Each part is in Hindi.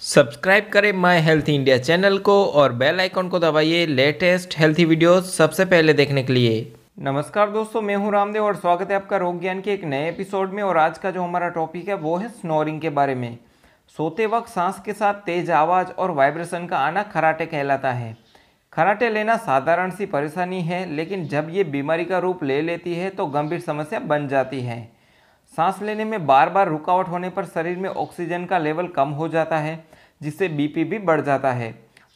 सब्सक्राइब करें माय हेल्थ इंडिया चैनल को और बेल आइकन को दबाइए लेटेस्ट हेल्थी वीडियोस सबसे पहले देखने के लिए। नमस्कार दोस्तों, मैं हूं रामदेव और स्वागत है आपका रोग ज्ञान के एक नए एपिसोड में। और आज का जो हमारा टॉपिक है वो है स्नोरिंग के बारे में। सोते वक्त सांस के साथ तेज आवाज़ और वाइब्रेशन का आना खराटे कहलाता है। खराटे लेना साधारण सी परेशानी है, लेकिन जब ये बीमारी का रूप ले लेती है तो गंभीर समस्या बन जाती है। सांस लेने में बार बार रुकावट होने पर शरीर में ऑक्सीजन का लेवल कम हो जाता है, जिससे बीपी भी बढ़ जाता है।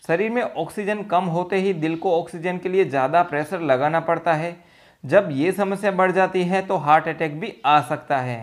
शरीर में ऑक्सीजन कम होते ही दिल को ऑक्सीजन के लिए ज़्यादा प्रेशर लगाना पड़ता है। जब ये समस्या बढ़ जाती है तो हार्ट अटैक भी आ सकता है।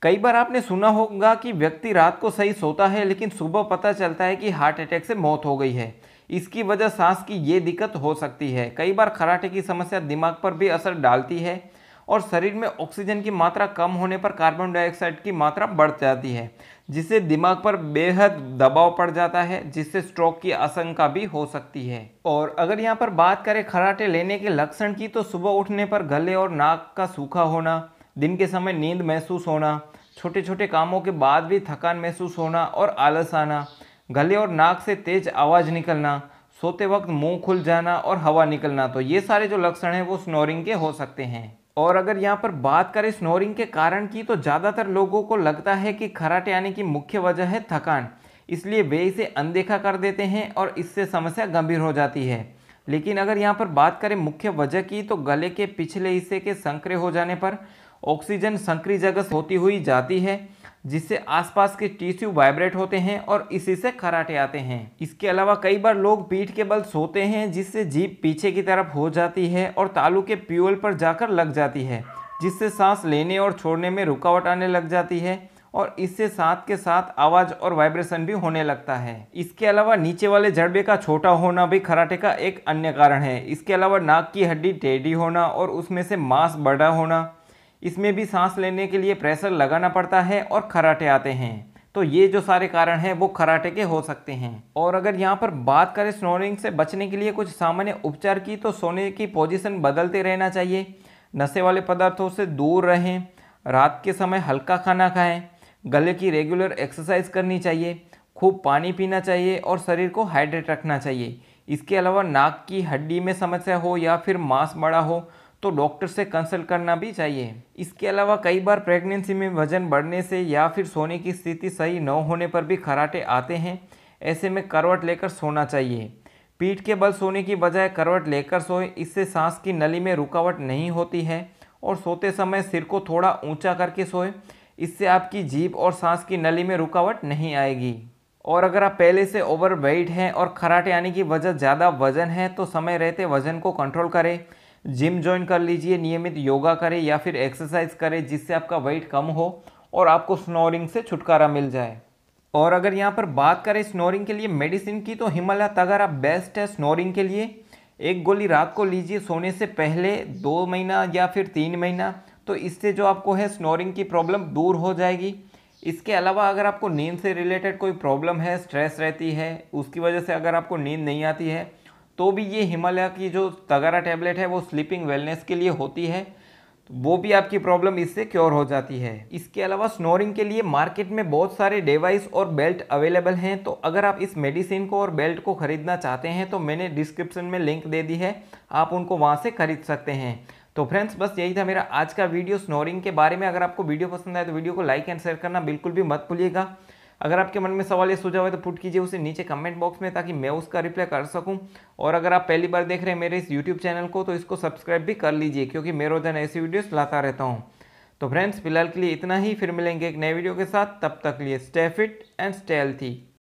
कई बार आपने सुना होगा कि व्यक्ति रात को सही सोता है, लेकिन सुबह पता चलता है कि हार्ट अटैक से मौत हो गई है। इसकी वजह सांस की ये दिक्कत हो सकती है। कई बार खराटे की समस्या दिमाग पर भी असर डालती है और शरीर में ऑक्सीजन की मात्रा कम होने पर कार्बन डाइऑक्साइड की मात्रा बढ़ जाती है, जिससे दिमाग पर बेहद दबाव पड़ जाता है, जिससे स्ट्रोक की आशंका भी हो सकती है। और अगर यहाँ पर बात करें खराटे लेने के लक्षण की, तो सुबह उठने पर गले और नाक का सूखा होना, दिन के समय नींद महसूस होना, छोटे छोटे कामों के बाद भी थकान महसूस होना और आलस आना, गले और नाक से तेज आवाज़ निकलना, सोते वक्त मुंह खुल जाना और हवा निकलना, तो ये सारे जो लक्षण हैं वो स्नोरिंग के हो सकते हैं। और अगर यहाँ पर बात करें स्नोरिंग के कारण की, तो ज़्यादातर लोगों को लगता है कि खराटे आने की मुख्य वजह है थकान, इसलिए वे इसे अनदेखा कर देते हैं और इससे समस्या गंभीर हो जाती है। लेकिन अगर यहाँ पर बात करें मुख्य वजह की, तो गले के पिछले हिस्से के संकरे हो जाने पर ऑक्सीजन संकरी जगह से होती हुई जाती है, जिससे आसपास के टिश्यू वाइब्रेट होते हैं और इसी से खराटे आते हैं। इसके अलावा कई बार लोग पीठ के बल सोते हैं, जिससे जीभ पीछे की तरफ हो जाती है और तालू के प्यूल पर जाकर लग जाती है, जिससे सांस लेने और छोड़ने में रुकावट आने लग जाती है और इससे साथ के साथ आवाज़ और वाइब्रेशन भी होने लगता है। इसके अलावा नीचे वाले जड़बे का छोटा होना भी खराटे का एक अन्य कारण है। इसके अलावा नाक की हड्डी टेढ़ी होना और उसमें से मांस बड़ा होना, इसमें भी सांस लेने के लिए प्रेशर लगाना पड़ता है और खराटे आते हैं। तो ये जो सारे कारण हैं वो खराटे के हो सकते हैं। और अगर यहाँ पर बात करें स्नोरिंग से बचने के लिए कुछ सामान्य उपचार की, तो सोने की पोजीशन बदलते रहना चाहिए, नशे वाले पदार्थों से दूर रहें, रात के समय हल्का खाना खाएं, गले की रेगुलर एक्सरसाइज करनी चाहिए, खूब पानी पीना चाहिए और शरीर को हाइड्रेट रखना चाहिए। इसके अलावा नाक की हड्डी में समस्या हो या फिर मांस बड़ा हो तो डॉक्टर से कंसल्ट करना भी चाहिए। इसके अलावा कई बार प्रेगनेंसी में वजन बढ़ने से या फिर सोने की स्थिति सही न होने पर भी खराटे आते हैं। ऐसे में करवट लेकर सोना चाहिए। पीठ के बल सोने की बजाय करवट लेकर सोए, इससे सांस की नली में रुकावट नहीं होती है। और सोते समय सिर को थोड़ा ऊंचा करके सोए, इससे आपकी जीभ और सांस की नली में रुकावट नहीं आएगी। और अगर आप पहले से ओवरवेट हैं और खराटे आने की वजह ज़्यादा वजन है, तो समय रहते वजन को कंट्रोल करें, जिम ज्वाइन कर लीजिए, नियमित योगा करें या फिर एक्सरसाइज करें, जिससे आपका वेट कम हो और आपको स्नोरिंग से छुटकारा मिल जाए। और अगर यहाँ पर बात करें स्नोरिंग के लिए मेडिसिन की, तो हिमालय तगड़ा बेस्ट है स्नोरिंग के लिए। एक गोली रात को लीजिए सोने से पहले 2 महीना या फिर 3 महीना, तो इससे जो आपको है स्नोरिंग की प्रॉब्लम दूर हो जाएगी। इसके अलावा अगर आपको नींद से रिलेटेड कोई प्रॉब्लम है, स्ट्रेस रहती है, उसकी वजह से अगर आपको नींद नहीं आती है, तो भी ये हिमालय की जो तगारा टैबलेट है वो स्लीपिंग वेलनेस के लिए होती है, तो वो भी आपकी प्रॉब्लम इससे क्योर हो जाती है। इसके अलावा स्नोरिंग के लिए मार्केट में बहुत सारे डिवाइस और बेल्ट अवेलेबल हैं, तो अगर आप इस मेडिसिन को और बेल्ट को खरीदना चाहते हैं तो मैंने डिस्क्रिप्शन में लिंक दे दी है, आप उनको वहाँ से खरीद सकते हैं। तो फ्रेंड्स, बस यही था मेरा आज का वीडियो स्नोरिंग के बारे में। अगर आपको वीडियो पसंद आए तो वीडियो को लाइक एंड शेयर करना बिल्कुल भी मत भूलिएगा। अगर आपके मन में सवाल या सुझाव है तो पुट कीजिए उसे नीचे कमेंट बॉक्स में, ताकि मैं उसका रिप्लाई कर सकूं। और अगर आप पहली बार देख रहे हैं मेरे इस यूट्यूब चैनल को, तो इसको सब्सक्राइब भी कर लीजिए, क्योंकि मैं रोजाना ऐसी वीडियोस लाता रहता हूं। तो फ्रेंड्स, फिलहाल के लिए इतना ही, फिर मिलेंगे एक नए वीडियो के साथ। तब तक लिए stay fit and stay healthy.